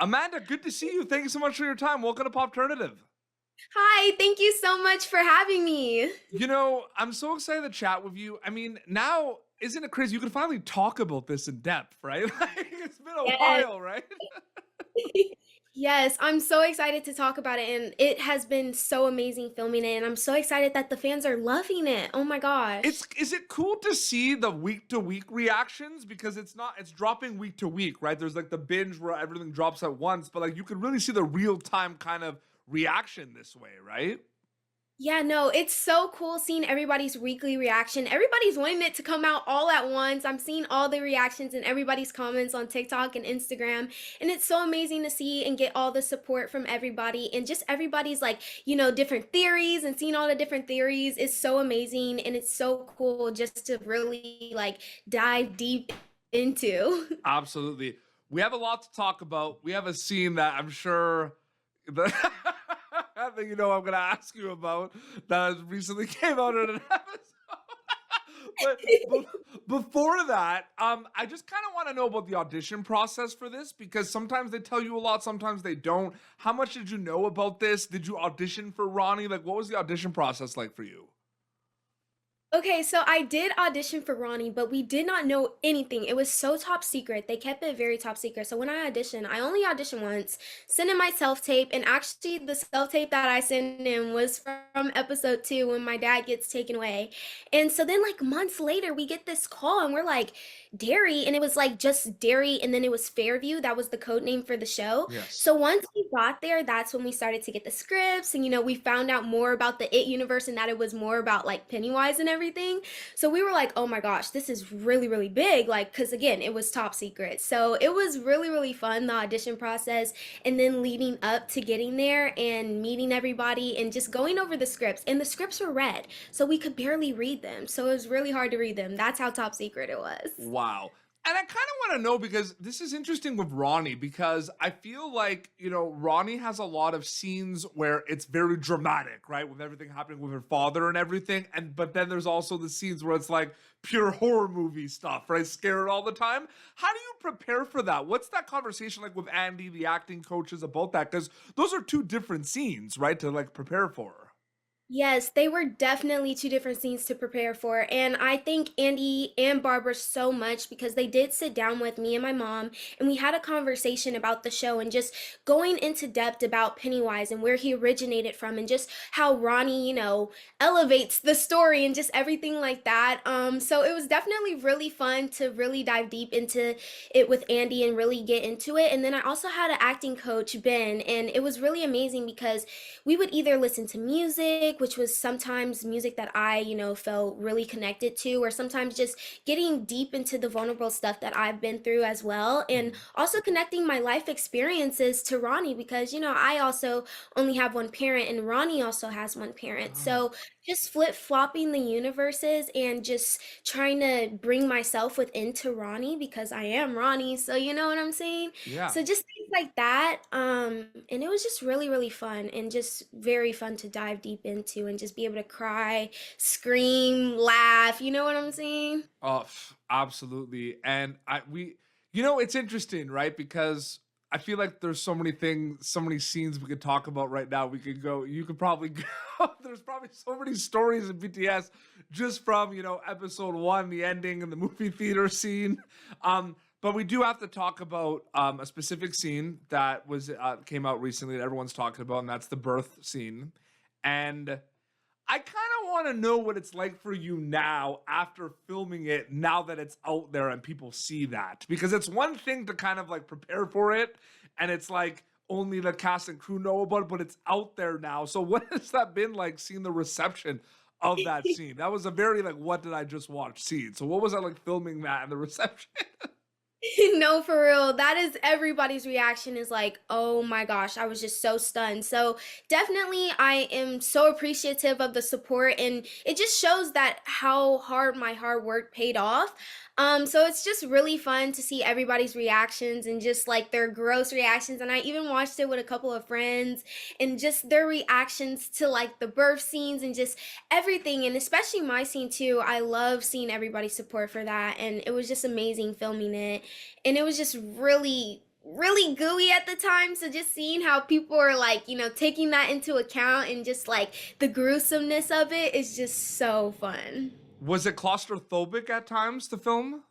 Amanda, good to see you. Thank you so much for your time. Welcome to Popternative. Hi, thank you so much for having me. I'm so excited to chat with you. I mean, now, isn't it crazy? You can finally talk about this in depth, right? Like, it's been a Yes. while, right? Yes, I'm so excited to talk about it, and it has been so amazing filming it, and I'm so excited that the fans are loving it. Oh my gosh. Is it cool to see the week to week reactions? Because it's dropping week to week, right? There's like the binge where everything drops at once, but like you can really see the real time kind of reaction this way, right? Yeah, no, it's so cool seeing everybody's weekly reaction. Everybody's wanting it to come out all at once. I'm seeing all the reactions and everybody's comments on TikTok and Instagram. And it's so amazing to see and get all the support from everybody and just everybody's like, different theories and seeing all the different theories is so amazing. And it's so cool just to really like dive deep into. Absolutely. We have a lot to talk about. We have a scene that I'm sure that, that I'm going to ask you about that recently came out in an episode. But before that, I just kind of want to know about the audition process for this because sometimes they tell you a lot, sometimes they don't. How much did you know about this? Did you audition for Ronnie? Like, what was the audition process like for you? Okay, so I did audition for Ronnie, but we did not know anything. It was so top secret. They kept it very top secret. So when I auditioned, I only auditioned once, sent in my self-tape, and actually the self-tape that I sent in was from episode 2 when my dad gets taken away. And so then like months later, we get this call and we're like, Derry, and it was like just Derry, and then it was Fairview. That was the code name for the show. Yes. So once we got there, that's when we started to get the scripts, and we found out more about the It universe and that it was more about like Pennywise and everything. So we were like, oh my gosh, this is really, really big. Like, because again, it was top secret. So it was really, really fun, the audition process, and then leading up to getting there and meeting everybody and just going over the scripts. And the scripts were read, so we could barely read them. So it was really hard to read them. That's how top secret it was. Wow. And I kind of want to know because this is interesting with Ronnie because I feel like, Ronnie has a lot of scenes where it's very dramatic, right? With everything happening with her father and everything. But then there's also the scenes where it's like pure horror movie stuff, right? Scared all the time. How do you prepare for that? What's that conversation like with Andy, the acting coaches about that? Because those are two different scenes, right? To like prepare for. Yes, they were definitely two different scenes to prepare for. And I thank Andy and Barbara so much because they did sit down with me and my mom and we had a conversation about the show and just going into depth about Pennywise and where he originated from and just how Ronnie, elevates the story and just everything like that. So it was definitely really fun to really dive deep into it with Andy and really get into it. And then I also had an acting coach, Ben, and it was really amazing because we would either listen to music, which was sometimes music that I, felt really connected to, or sometimes just getting deep into the vulnerable stuff that I've been through as well. And also connecting my life experiences to Ronnie because, I also only have one parent and Ronnie also has one parent. Oh, So just flip flopping the universes and just trying to bring myself within to Ronnie because I am Ronnie. So you know what I'm saying? yeah. So just things like that. And it was just really, really fun and just very fun to dive deep into and just be able to cry, scream, laugh. You know what I'm saying? Oh, absolutely. And it's interesting, right? Because I feel like there's so many things, so many scenes we could talk about right now. You could probably go, there's probably so many stories in BTS just from, episode 1, the ending and the movie theater scene. But we do have to talk about a specific scene that came out recently that everyone's talking about, and that's the birth scene. And I kind of want to know what it's like for you now after filming it, now that it's out there and people see that. Because it's one thing to kind of like prepare for it, and it's like only the cast and crew know about it, but it's out there now. So what has that been like seeing the reception of that scene? That was a very like, what did I just watch scene. So what was that like filming that and the reception? No, for real. That is everybody's reaction is like, oh my gosh, I was just so stunned. So definitely I am so appreciative of the support and it just shows that how hard my hard work paid off. So it's just really fun to see everybody's reactions and just like their gross reactions. And I even watched it with a couple of friends and just their reactions to like the birth scenes and just everything. And especially my scene too. I love seeing everybody's support for that. And it was just amazing filming it. And it was just really really gooey at the time. So just seeing how people are like, taking that into account and just like the gruesomeness of it is just so fun. Was it claustrophobic at times to film?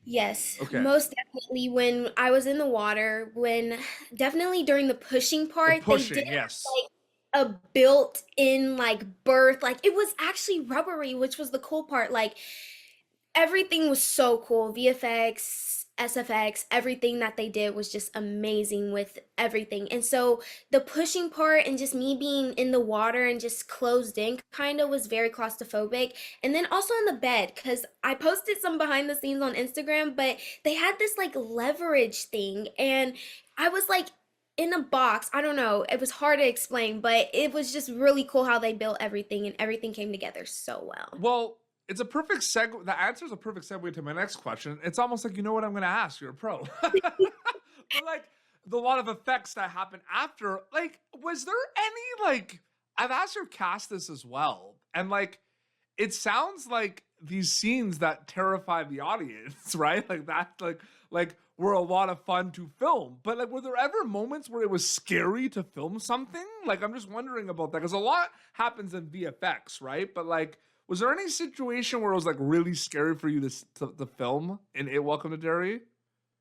Yes, Okay. most definitely when I was in the water, when definitely during the pushing The part, they did pushing, yes. like a built-in like birth. Like it was actually rubbery, which was the cool part. Like everything was so cool. VFX, SFX, everything that they did was just amazing with everything. And so the pushing part and just me being in the water and just closed in kind of was very claustrophobic. And then also on the bed, because I posted some behind the scenes on Instagram, but they had this like leverage thing. And I was like, in a box. I don't know. It was hard to explain, but it was just really cool how they built everything and everything came together so well. Well, it's a perfect segue. The answer is a perfect segue to my next question. It's almost like you know what I'm going to ask. You're a pro. But like the lot of effects that happen after, like, was there any like? I've asked your cast this as well, and like, it sounds like these scenes that terrify the audience, right? Like that, like were a lot of fun to film. But like, were there ever moments where it was scary to film something? Like, I'm just wondering about that because a lot happens in VFX, right? But like, was there any situation where it was like really scary for you to film in It Welcome to Derry?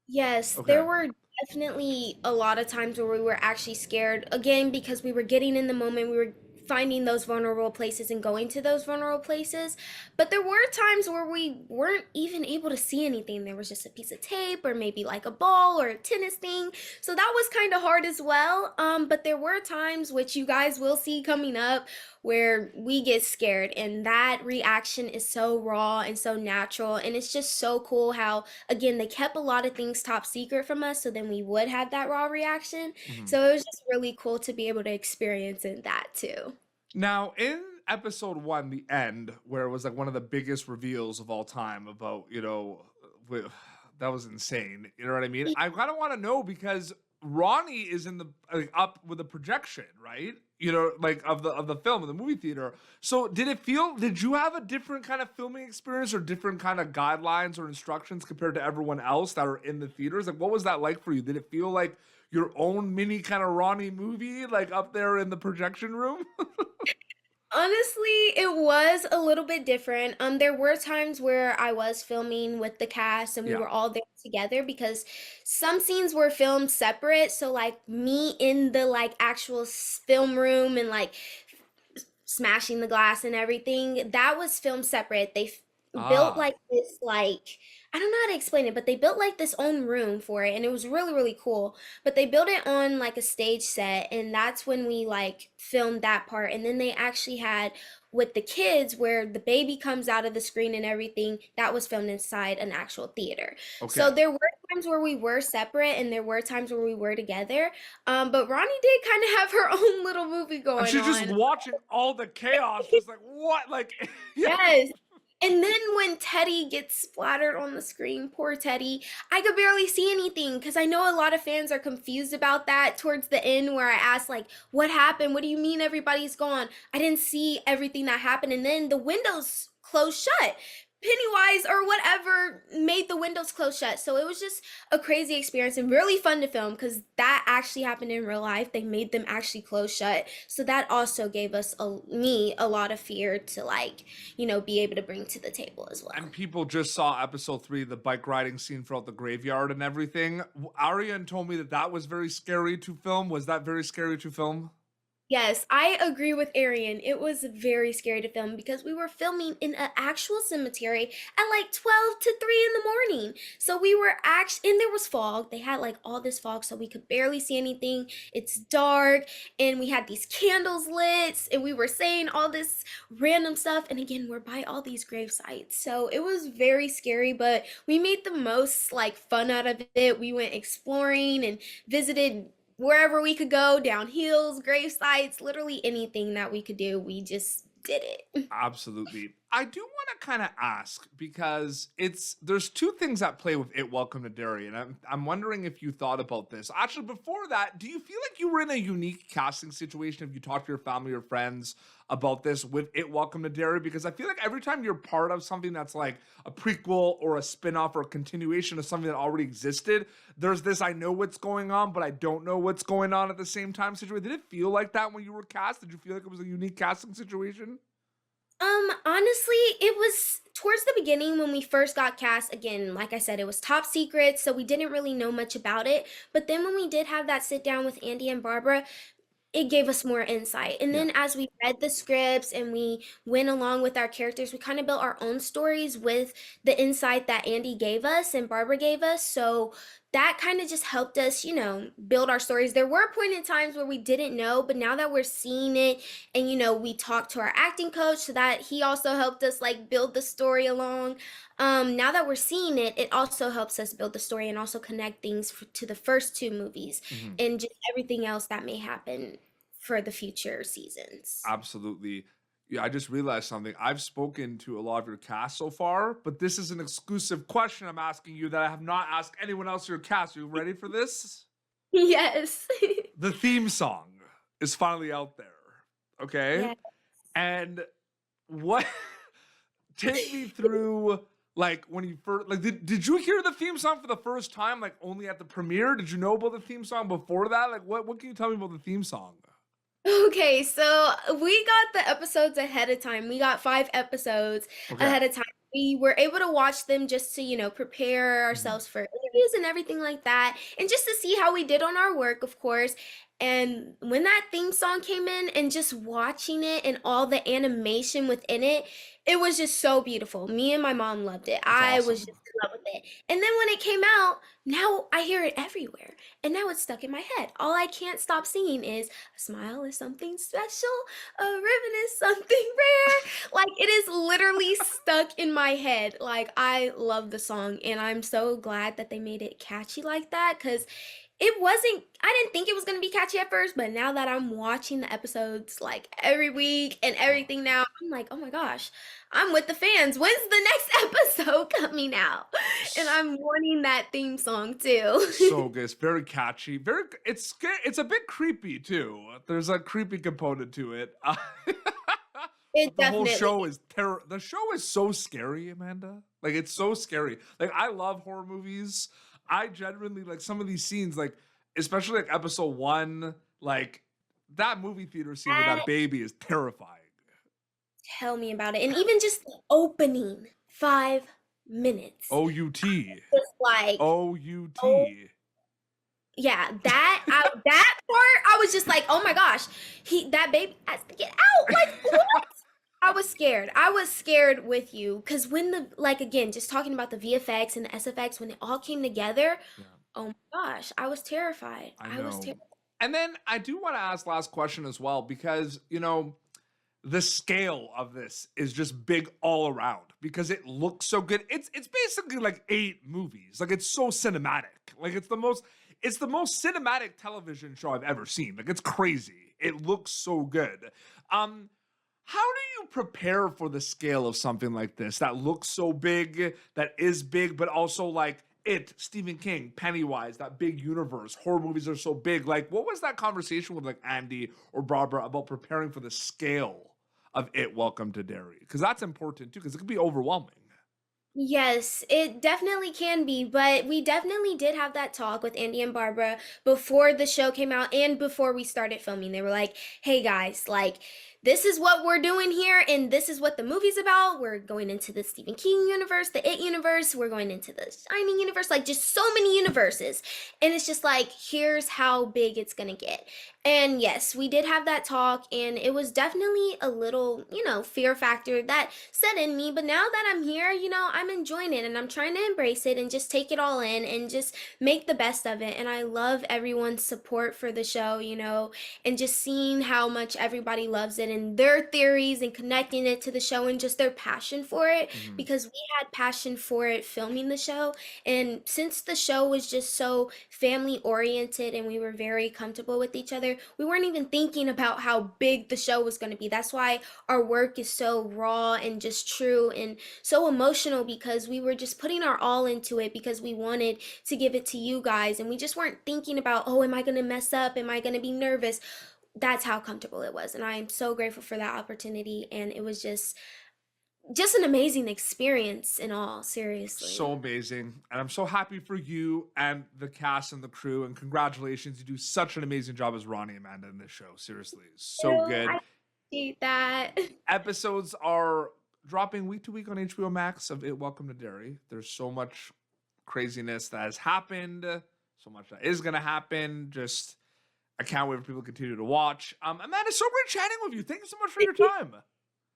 Yes, Okay. there were definitely a lot of times where we were actually scared again because we were getting in the moment, we were finding those vulnerable places and going to those vulnerable places. But there were times where we weren't even able to see anything. There was just a piece of tape or maybe like a ball or a tennis thing. So that was kind of hard as well. But there were times which you guys will see coming up where we get scared and that reaction is so raw and so natural and it's just so cool how again they kept a lot of things top secret from us so then we would have that raw reaction, Mhm. so it was just really cool to be able to experience in that too. Now, in episode one, the end, where it was like one of the biggest reveals of all time about, that was insane. You know what I mean? I kind of want to know because Ronnie is in the like, up with the projection, right? Like of the film in the movie theater. So did you have a different kind of filming experience or different kind of guidelines or instructions compared to everyone else that are in the theaters? Like, what was that like for you? Did it feel like your own mini kind of Ronnie movie, like up there in the projection room? Honestly, it was a little bit different. There were times where I was filming with the cast and we Yeah. were all there together because some scenes were filmed separate. So like me in the like actual film room and like smashing the glass and everything, that was filmed separate. Built Ah, like this like I don't know how to explain it, but they built like this own room for it and it was really really cool. But they built it on like a stage set and that's when we like filmed that part. And then they actually had with the kids where the baby comes out of the screen and everything, that was filmed inside an actual theater. So okay. there were times where we were separate and there were times where we were together. But Ronnie did kind of have her own little movie And going she's just on. watching all the chaos, just like what? Like, yeah. Yes. And then when Teddy gets splattered on the screen, poor Teddy, I could barely see anything because I know a lot of fans are confused about that towards the end where I asked like, what happened? What do you mean everybody's gone? I didn't see everything that happened. And then the windows closed shut. Pennywise or whatever made the windows close shut. So it was just a crazy experience and really fun to film because that actually happened in real life. They made them actually close shut. So that also gave us me a lot of fear to like, be able to bring to the table as well. And people just saw episode 3, the bike riding scene throughout the graveyard and everything. Arian told me that was very scary to film. Was that very scary to film? Yes, I agree with Arian. It was very scary to film because we were filming in an actual cemetery at like 12 to 3 in the morning. So we were actually, and there was fog. They had like all this fog, so we could barely see anything. It's dark, and we had these candles lit, and we were saying all this random stuff. And again, we're by all these grave sites. So it was very scary, but we made the most like fun out of it. We went exploring and visited wherever we could go, down hills, grave sites, literally anything that we could do, we just did it. Absolutely. I do want to kind of ask because there's two things at play with It Welcome to Derry, and I'm wondering if you thought about this. Actually, before that, do you feel like you were in a unique casting situation if you talked to your family or friends about this with It Welcome to Derry? Because I feel like every time you're part of something that's like a prequel or a spin-off or a continuation of something that already existed, there's this I know what's going on, but I don't know what's going on at the same time situation. Did it feel like that when you were cast? Did you feel like it was a unique casting situation? Honestly, it was towards the beginning when we first got cast. Again, like I said, it was top secret, so we didn't really know much about it. But then when we did have that sit down with Andy and Barbara, it gave us more insight. And Yeah. then as we read the scripts and we went along with our characters, we kind of built our own stories with the insight that Andy gave us and Barbara gave us. So that kind of just helped us, build our stories. There were point in times where we didn't know, but now that we're seeing it and, we talked to our acting coach so that he also helped us like build the story along. Now that we're seeing it, it also helps us build the story and also connect things to the first two movies Mhm. and just everything else that may happen for the future seasons. Absolutely. Yeah, I just realized something. I've spoken to a lot of your cast so far, but this is an exclusive question I'm asking you that I have not asked anyone else in your cast. Are you ready for this? Yes. The theme song is finally out there. Okay. Yeah. And what take me through like when you first like did you hear the theme song for the first time like only at the premiere? Did you know about the theme song before that? Like what can you tell me about the theme song? Okay, so we got the episodes ahead of time. We got 5 episodes Okay. ahead of time. We were able to watch them just to, prepare Mhm. ourselves for interviews and everything like that, and just to see how we did on our work, of course. And when that theme song came in and just watching it and all the animation within it, it was just so beautiful. Me and my mom loved it. It's I was just awesome. in love with it. And then when it came out, now I hear it everywhere. And now it's stuck in my head. All I can't stop singing is a smile is something special, a ribbon is something rare. Like it is literally stuck in my head. Like I love the song and I'm so glad that they made it catchy like that because it wasn't I didn't think it was going to be catchy at first, but now that I'm watching the episodes like every week and Oh, everything now, I'm like, "Oh my gosh, I'm with the fans. When's the next episode coming out?" And s- I'm wanting that theme song too. so good. It's very catchy. It's a bit creepy too. There's a creepy component to it. It But the whole definitely show is terror. The show is so scary, Amanda. Like it's so scary. Like I love horror movies. I genuinely like some of these scenes, like especially like episode one, like that movie theater scene with that that baby is terrifying. tell me about it. And even just the opening 5 minutes. OUT. Just like, oh OUT. yeah, that part, I was just like, oh my gosh, that baby has to get out. Like, what? I was scared. I was scared with you because when the like again, just talking about the VFX and the SFX when it all came together, Yeah, oh my gosh, I was terrified. I I was know. terrified. And then I do want to ask last question as well because the scale of this is just big all around because it looks so good. It's basically like 8 movies. Like it's so cinematic. Like it's the most cinematic television show I've ever seen. Like it's crazy. It looks so good. Um how do you prepare for the scale of something like this that looks so big, that is big, but also like Stephen King, Pennywise, that big universe, horror movies are so big. Like, what was that conversation with like Andy or Barbara about preparing for the scale of It Welcome to Derry? Because that's important too, because it could be overwhelming. Yes, it definitely can be, but we definitely did have that talk with Andy and Barbara before the show came out and before we started filming. They were like, "Hey guys, like this is what we're doing here and this is what the movie's about. We're going into the Stephen King universe, the It universe, we're going into the Shining universe, like just so many universes." And it's just like, "Here's how big it's going to get." And yes, we did have that talk and it was definitely a little, fear factor that set in me, but now that I'm here, I'm enjoying it and I'm trying to embrace it and just take it all in and just make the best of it. And I love everyone's support for the show, and just seeing how much everybody loves it and their theories and connecting it to the show and just their passion for it, Mhm. because we had passion for it filming the show. And since the show was just so family oriented and we were very comfortable with each other, we weren't even thinking about how big the show was going to be. That's why our work is so raw and just true and so emotional, because we were just putting our all into it because we wanted to give it to you guys, and we just weren't thinking about, oh, am I going to mess up, am I going to be nervous. That's how comfortable it was, and I am so grateful for that opportunity, and it was just an amazing experience in all, So seriously. amazing. And I'm so happy for you and the cast and the crew. And congratulations. You do such an amazing job as Ronnie and Amanda in this show. Seriously. So I good. appreciate that. Episodes are dropping week to week on HBO Max of It Welcome to Derry. There's so much craziness that has happened, so much that is going to happen. Just, I can't wait for people to continue to watch. Amanda, so great chatting with you. Thank you so much for your time.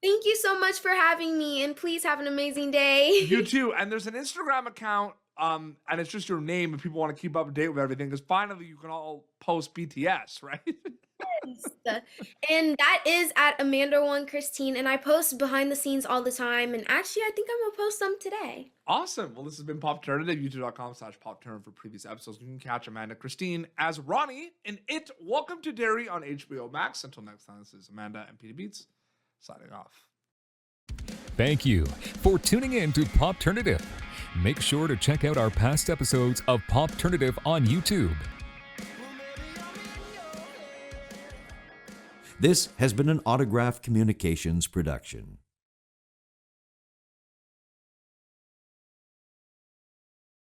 Thank you so much for having me, and please have an amazing You day. too. And there's an Instagram account, and it's just your name if people want to keep up to date with everything. Because finally, you can all post BTS, right? Yes. And that is at Amanda1Christine, and I post behind the scenes all the time. And actually, I think I'm gonna post some today. Awesome. Well, this has been Pop Alternative, youtube.com/Pop Turn for previous episodes. You can catch Amanda Christine as Ronnie in It Welcome to Derry on HBO Max. Until next time, this is Amanda and Peter Beats signing off. Thank you for tuning in to Popternative. Make sure to check out our past episodes of Popternative on YouTube. This has been an Autograph Communications production.